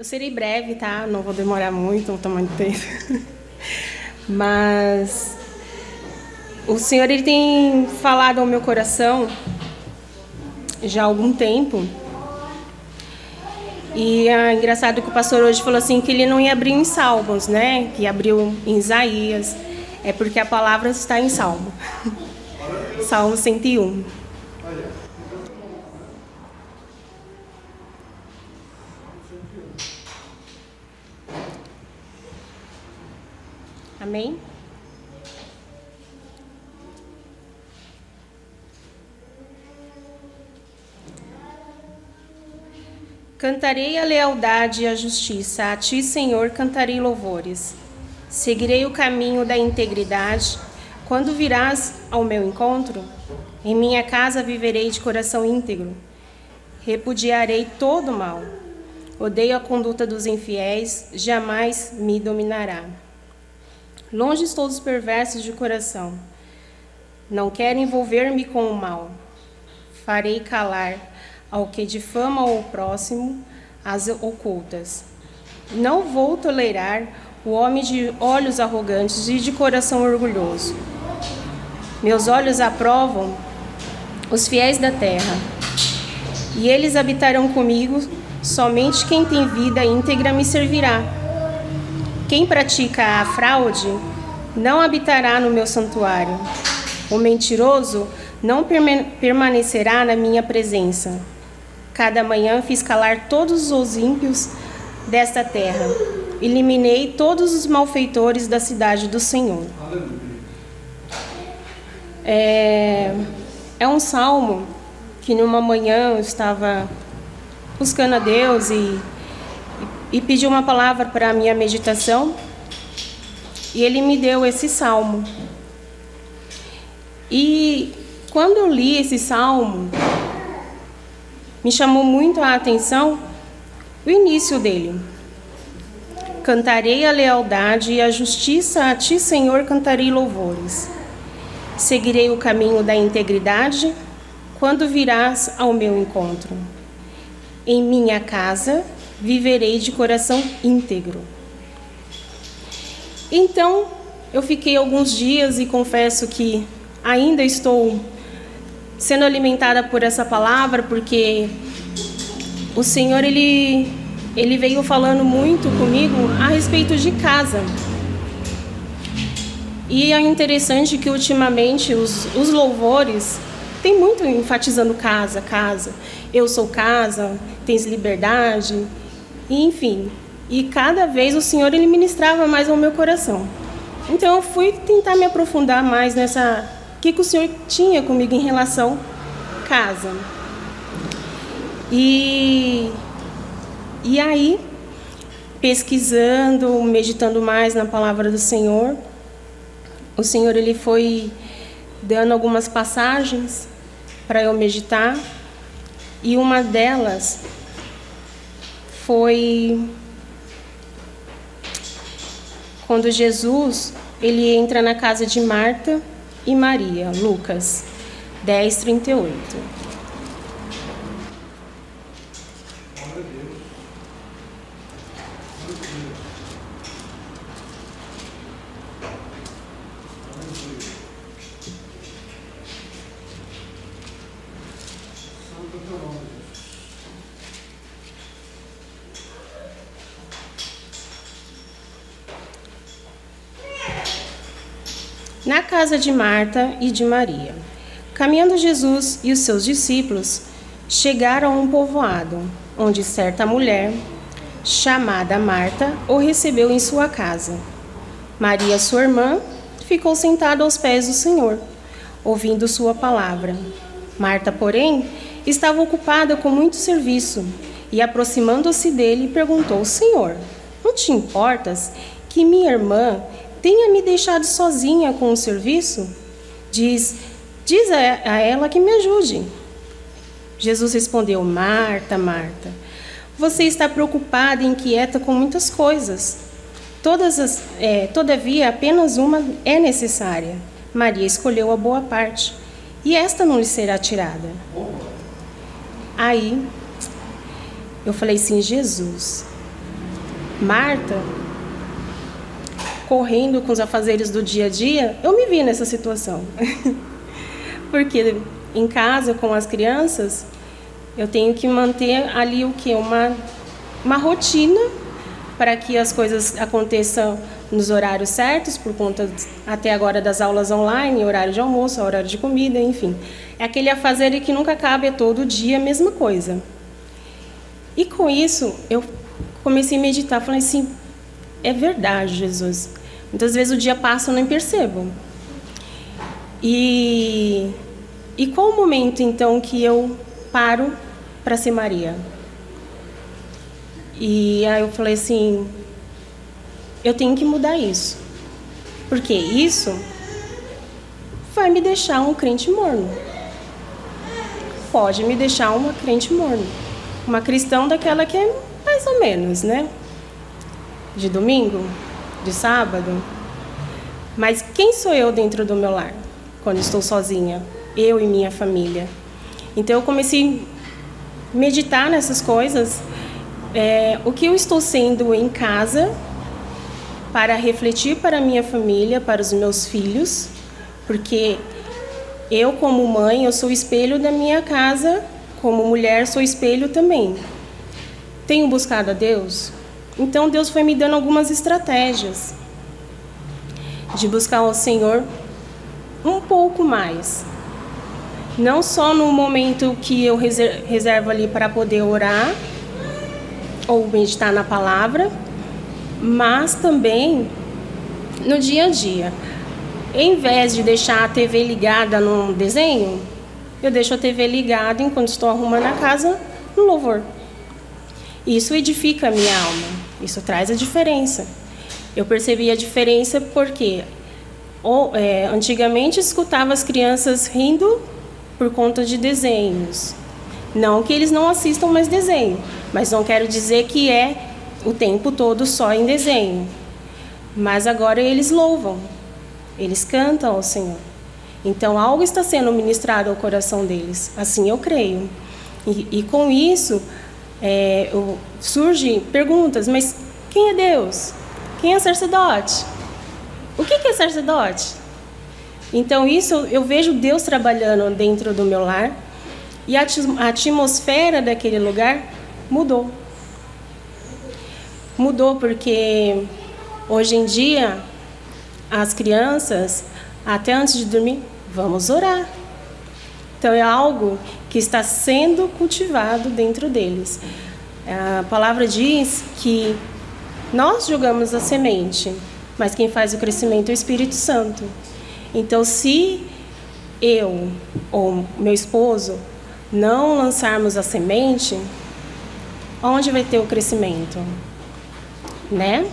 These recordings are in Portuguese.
Eu serei breve, tá? Não vou demorar muito, não tomar muito tempo. Mas o Senhor ele tem falado ao meu coração já há algum tempo. E é engraçado que o pastor hoje falou assim que ele não ia abrir em Salmos, né? Que abriu em Isaías. É porque a palavra está em Salmo. Salmo 101. Amém? Cantarei a lealdade e a justiça, a ti, Senhor, cantarei louvores. Seguirei o caminho da integridade. Quando virás ao meu encontro, em minha casa viverei de coração íntegro. Repudiarei todo o mal. Odeio a conduta dos infiéis, jamais me dominará. Longe estou dos perversos de coração. Não quero envolver-me com o mal. Farei calar ao que difama o próximo, as ocultas. Não vou tolerar o homem de olhos arrogantes e de coração orgulhoso. Meus olhos aprovam os fiéis da terra, e eles habitarão comigo. Somente quem tem vida íntegra me servirá. Quem pratica a fraude não habitará no meu santuário. O mentiroso não permanecerá na minha presença. Cada manhã fiz calar todos os ímpios desta terra. Eliminei todos os malfeitores da cidade do Senhor. É um salmo que numa manhã eu estava buscando a Deus e pedi uma palavra para a minha meditação. E Ele me deu esse salmo. E quando eu li esse salmo, me chamou muito a atenção o início dele. Cantarei a lealdade e a justiça, a ti, Senhor, cantarei louvores. Seguirei o caminho da integridade, quando virás ao meu encontro. Em minha casa viverei de coração íntegro. Então, eu fiquei alguns dias e confesso que ainda estou sendo alimentada por essa palavra, porque o Senhor, Ele veio falando muito comigo a respeito de casa. E é interessante que ultimamente os louvores têm muito enfatizando casa, casa. Eu sou casa, tens liberdade, enfim. E cada vez o Senhor Ele ministrava mais ao meu coração. Então eu fui tentar me aprofundar mais nessa... O que o Senhor tinha comigo em relação à casa. E aí, pesquisando, meditando mais na palavra do Senhor, o Senhor Ele foi dando algumas passagens para eu meditar. E uma delas foi quando Jesus ele entra na casa de Marta e Maria, Lucas 10:38. Na casa de Marta e de Maria. Caminhando Jesus e os seus discípulos chegaram a um povoado, onde certa mulher, chamada Marta, o recebeu em sua casa. Maria, sua irmã, ficou sentada aos pés do Senhor, ouvindo sua palavra. Marta, porém, estava ocupada com muito serviço, e aproximando-se dele, perguntou: Senhor, não te importas que minha irmã tenha me deixado sozinha com o serviço? Diz a ela que me ajude. Jesus respondeu: Marta, Marta, você está preocupada e inquieta com muitas coisas. Todavia, apenas uma é necessária. Maria escolheu a boa parte, e esta não lhe será tirada. Aí, eu falei assim: Jesus, Marta, correndo com os afazeres do dia a dia, eu me vi nessa situação. Porque em casa, com as crianças, eu tenho que manter ali o quê? Uma rotina para que as coisas aconteçam nos horários certos, por conta até agora das aulas online, horário de almoço, horário de comida, enfim. É aquele afazer que nunca acaba, é todo dia a mesma coisa. E com isso, eu comecei a meditar, falei assim, é verdade, Jesus. Muitas vezes o dia passa e eu nem percebo. E qual o momento, então, que eu paro para ser Maria? E aí eu falei assim, eu tenho que mudar isso. Porque isso vai me deixar um crente morno. Pode me deixar uma crente morno. Uma cristã daquela que é mais ou menos, né? De domingo, de sábado. Mas quem sou eu dentro do meu lar, quando estou sozinha? Eu e minha família. Então eu comecei a meditar nessas coisas. O que eu estou sendo em casa para refletir para a minha família, para os meus filhos, porque eu, como mãe, eu sou espelho da minha casa, como mulher, sou espelho também. Tenho buscado a Deus? Então Deus foi me dando algumas estratégias de buscar o Senhor um pouco mais. Não só no momento que eu reservo ali para poder orar ou meditar na palavra, mas também no dia a dia. Em vez de deixar a TV ligada num desenho, eu deixo a TV ligada enquanto estou arrumando a casa no louvor. Isso edifica a minha alma, isso traz a diferença. Eu percebi a diferença porque antigamente escutava as crianças rindo por conta de desenhos. Não que eles não assistam mais desenho, mas não quero dizer que é o tempo todo só em desenho. Mas agora eles louvam, eles cantam ao Senhor. Então algo está sendo ministrado ao coração deles, assim eu creio. E com isso surgem perguntas, mas quem é Deus? Quem é sacerdote? O que é sacerdote? Então isso eu vejo Deus trabalhando dentro do meu lar e a atmosfera daquele lugar mudou. Mudou porque hoje em dia as crianças, até antes de dormir, vamos orar. Então é algo que está sendo cultivado dentro deles. A palavra diz que nós jogamos a semente, mas quem faz o crescimento é o Espírito Santo. Então se eu ou meu esposo não lançarmos a semente, onde vai ter o crescimento? Né?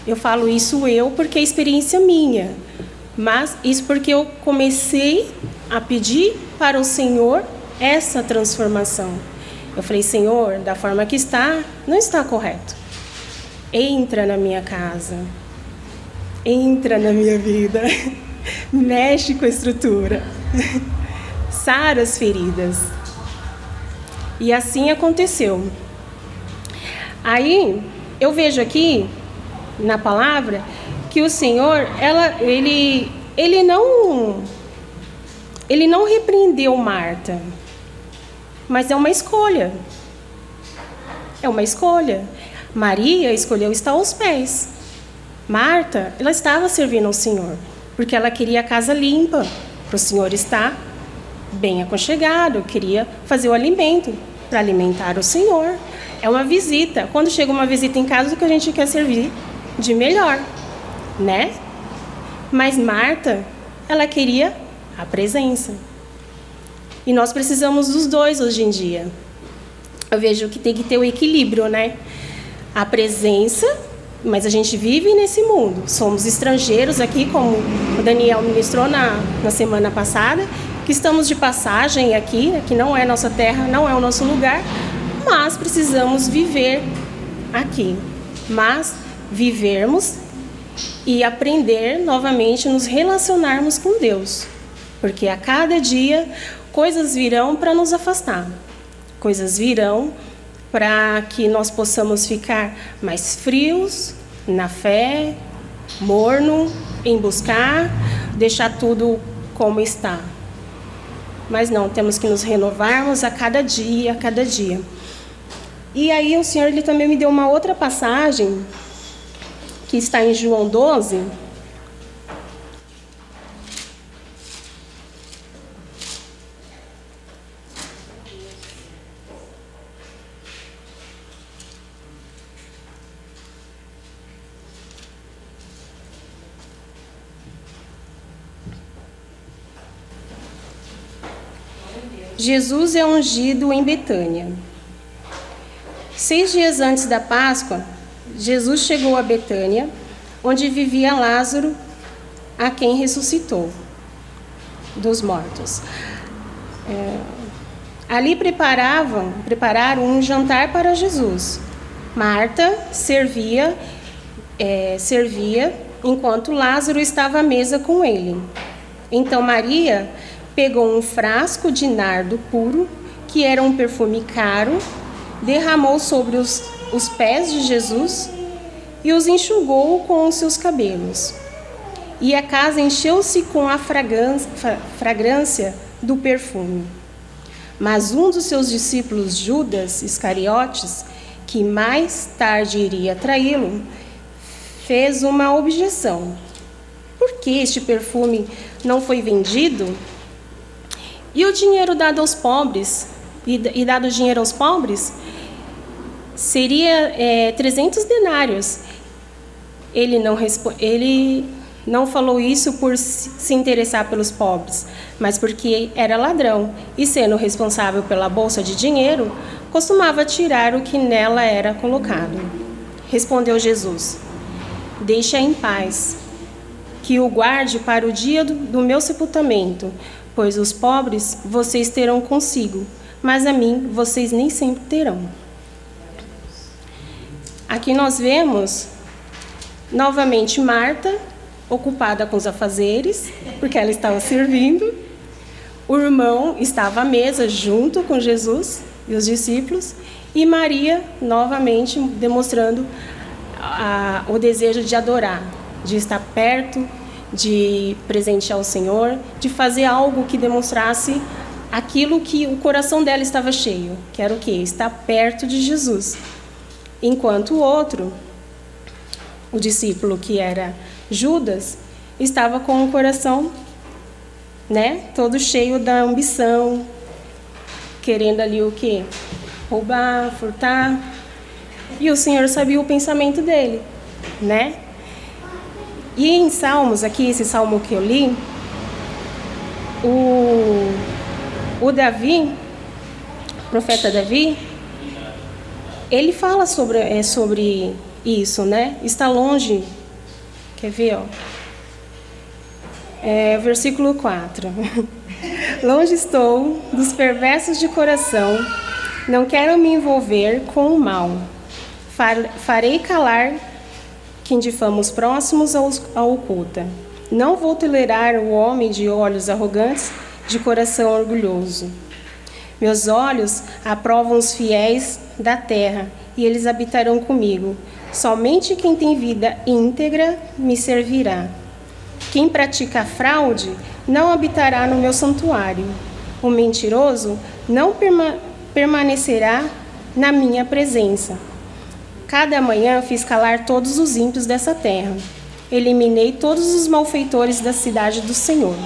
Eu falo isso porque é experiência minha, mas isso porque eu comecei a pedir para o Senhor essa transformação. Eu falei, Senhor, da forma que está, não está correto. Entra na minha casa, entra na minha vida, mexe com a estrutura, sara as feridas. E assim aconteceu. Aí eu vejo aqui na palavra que o Senhor, ele não repreendeu Marta, mas é uma escolha. É uma escolha. Maria escolheu estar aos pés. Marta, ela estava servindo ao Senhor, porque ela queria a casa limpa, para o Senhor estar bem aconchegado, queria fazer o alimento para alimentar o Senhor. É uma visita. Quando chega uma visita em casa, o que a gente quer servir de melhor, né? Mas Marta, ela queria a presença. E nós precisamos dos dois hoje em dia. Eu vejo que tem que ter o equilíbrio, né? A presença, mas a gente vive nesse mundo. Somos estrangeiros aqui, como o Daniel ministrou na semana passada, que estamos de passagem aqui, que não é nossa terra, não é o nosso lugar, mas precisamos viver aqui. Mas vivermos e aprender novamente nos relacionarmos com Deus. Porque a cada dia coisas virão para nos afastar. Coisas virão para que nós possamos ficar mais frios na fé, morno em buscar, deixar tudo como está. Mas não, temos que nos renovarmos a cada dia, a cada dia. E aí o Senhor ele também me deu uma outra passagem, que está em João 12. Jesus é ungido em Betânia. 6 dias antes da Páscoa, Jesus chegou a Betânia, onde vivia Lázaro, a quem ressuscitou dos mortos. Ali prepararam um jantar para Jesus. Marta servia enquanto Lázaro estava à mesa com ele. Então Maria pegou um frasco de nardo puro, que era um perfume caro, derramou sobre os pés de Jesus e os enxugou com os seus cabelos. E a casa encheu-se com a fragrância do perfume. Mas um dos seus discípulos, Judas Iscariotes, que mais tarde iria traí-lo, fez uma objeção. Por que este perfume não foi vendido? E o dinheiro dado aos pobres, e dado dinheiro aos pobres, seria 300 denários. Ele não falou isso por se interessar pelos pobres, mas porque era ladrão, e sendo responsável pela bolsa de dinheiro, costumava tirar o que nela era colocado. Respondeu Jesus: deixa em paz, que o guarde para o dia do meu sepultamento, pois os pobres vocês terão consigo, mas a mim vocês nem sempre terão. Aqui nós vemos novamente Marta, ocupada com os afazeres, porque ela estava servindo. O irmão estava à mesa junto com Jesus e os discípulos, e Maria novamente demonstrando o desejo de adorar, de estar perto, de presentear o Senhor, de fazer algo que demonstrasse aquilo que o coração dela estava cheio, que era o quê? Estar perto de Jesus. Enquanto o outro, o discípulo que era Judas, estava com o coração, todo cheio da ambição, querendo ali o quê? Roubar, furtar. E o Senhor sabia o pensamento dele, E em Salmos, aqui, esse salmo que eu li, o Davi, o profeta Davi, ele fala sobre isso, Está longe, quer ver, versículo 4. Longe estou dos perversos de coração, não quero me envolver com o mal. Farei calar quem difama os próximos ao oculta. Não vou tolerar o homem de olhos arrogantes, de coração orgulhoso. Meus olhos aprovam os fiéis da terra, e eles habitarão comigo. Somente quem tem vida íntegra me servirá. Quem pratica fraude não habitará no meu santuário. O mentiroso não permanecerá na minha presença. Cada manhã fiz calar todos os ímpios dessa terra. Eliminei todos os malfeitores da cidade do Senhor.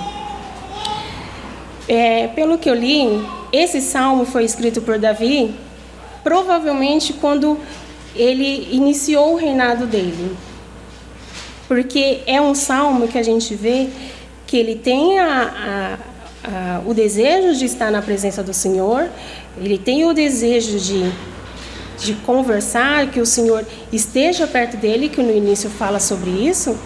Pelo que eu li, esse salmo foi escrito por Davi, provavelmente quando ele iniciou o reinado dele. Porque é um salmo que a gente vê que ele tem o desejo de estar na presença do Senhor, ele tem o desejo de conversar, que o Senhor esteja perto dele, que no início fala sobre isso,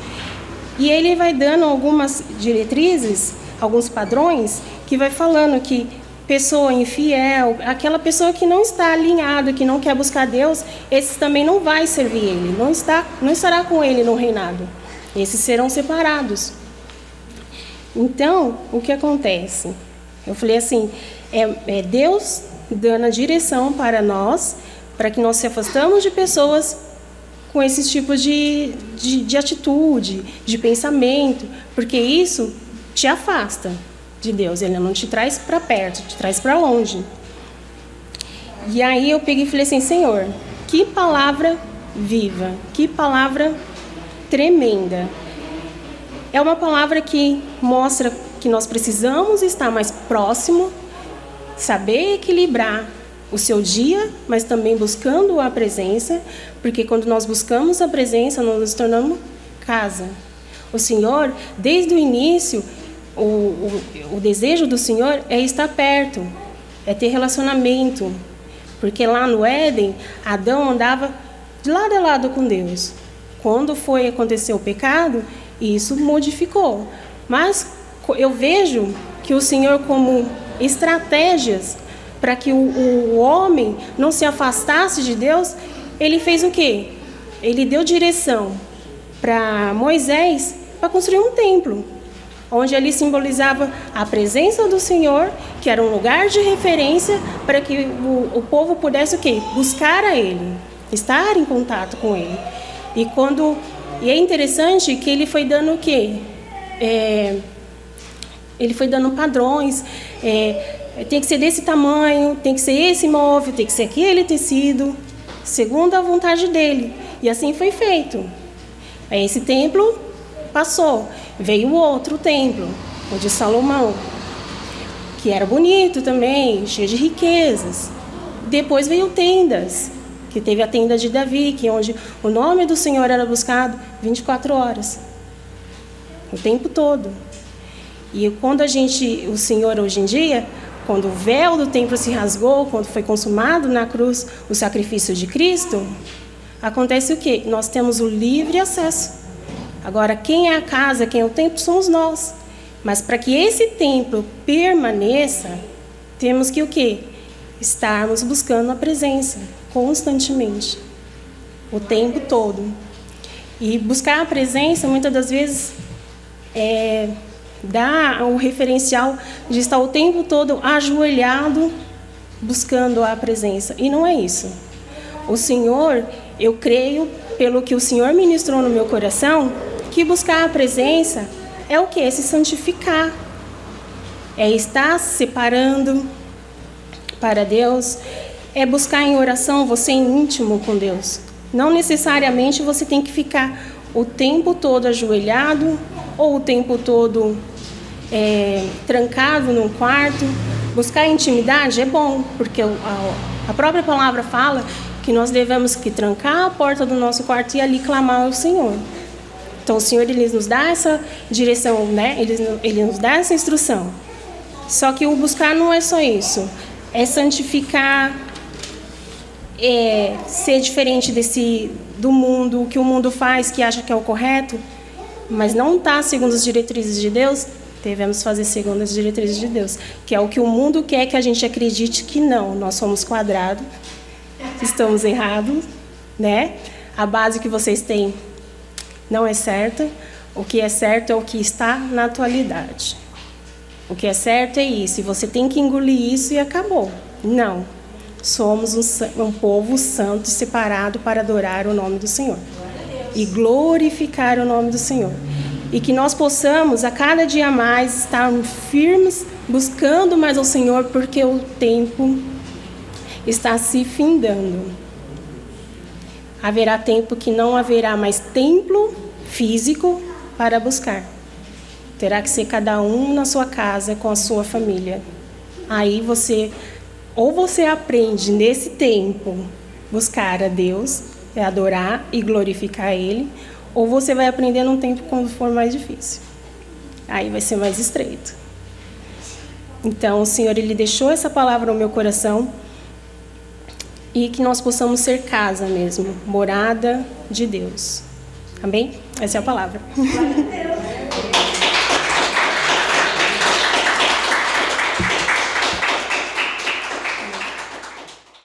e ele vai dando algumas diretrizes, alguns padrões, que vai falando que pessoa infiel, aquela pessoa que não está alinhada, que não quer buscar Deus, esses também não vai servir ele, não estará com ele no reinado. Esses serão separados. Então, o que acontece? Eu falei assim, é Deus dando a direção para nós, para que nós se afastamos de pessoas com esses tipos de atitude, de pensamento, porque isso te afasta de Deus, ele não te traz para perto, te traz para longe. E aí eu peguei e falei assim, Senhor, que palavra viva, que palavra tremenda. É uma palavra que mostra que nós precisamos estar mais próximo, saber equilibrar o seu dia, mas também buscando a presença, porque quando nós buscamos a presença, nós nos tornamos casa. O Senhor, desde o início, o desejo do Senhor é estar perto, é ter relacionamento, porque lá no Éden, Adão andava de lado a lado com Deus. Quando foi acontecer o pecado, isso modificou. Mas eu vejo que o Senhor, como estratégias para que o homem não se afastasse de Deus, ele fez o quê? Ele deu direção para Moisés para construir um templo, onde ali simbolizava a presença do Senhor, que era um lugar de referência para que o povo pudesse o quê? Buscar a Ele, estar em contato com Ele. E é interessante que ele foi dando o quê? Ele foi dando padrões, tem que ser desse tamanho, tem que ser esse móvel, tem que ser aquele tecido, segundo a vontade dele. E assim foi feito. Esse templo passou, veio outro templo, o de Salomão, que era bonito também, cheio de riquezas. Depois veio tendas, que teve a tenda de Davi, que onde o nome do Senhor era buscado 24 horas, o tempo todo. E quando o Senhor hoje em dia, quando o véu do templo se rasgou, quando foi consumado na cruz o sacrifício de Cristo, acontece o quê? Nós temos o livre acesso. Agora, quem é a casa, quem é o templo, somos nós. Mas para que esse templo permaneça, temos que o quê? Estarmos buscando a presença constantemente, o tempo todo. E buscar a presença, muitas das vezes, dá o referencial de estar o tempo todo ajoelhado, buscando a presença. E não é isso. O Senhor, eu creio, pelo que o Senhor ministrou no meu coração, que buscar a presença é o quê? É se santificar. É estar se separando para Deus. É buscar em oração você em íntimo com Deus. Não necessariamente você tem que ficar o tempo todo ajoelhado ou o tempo todo trancado num quarto. Buscar intimidade é bom, porque a própria palavra fala que nós devemos que trancar a porta do nosso quarto e ali clamar ao Senhor. Então o Senhor, Ele nos dá essa direção, né? Ele nos dá essa instrução. Só que o buscar não é só isso. É santificar, ser diferente do mundo, o que o mundo faz, que acha que é o correto, mas não está segundo as diretrizes de Deus. Devemos fazer segundo as diretrizes de Deus, que é o que o mundo quer que a gente acredite que não. Nós somos quadrados, estamos errados, né? A base que vocês têm não é certa. O que é certo é o que está na atualidade. O que é certo é isso, e você tem que engolir isso e acabou. Não. Somos um povo santo, separado para adorar o nome do Senhor e glorificar o nome do Senhor. E que nós possamos, a cada dia mais, estar firmes, buscando mais ao Senhor, porque o tempo está se findando. Haverá tempo que não haverá mais templo físico para buscar. Terá que ser cada um na sua casa, com a sua família. Aí você aprende nesse tempo buscar a Deus, adorar e glorificar Ele, ou você vai aprender num tempo quando for mais difícil. Aí vai ser mais estreito. Então, o Senhor, Ele deixou essa palavra no meu coração, e que nós possamos ser casa mesmo, morada de Deus. Amém? Essa é a palavra.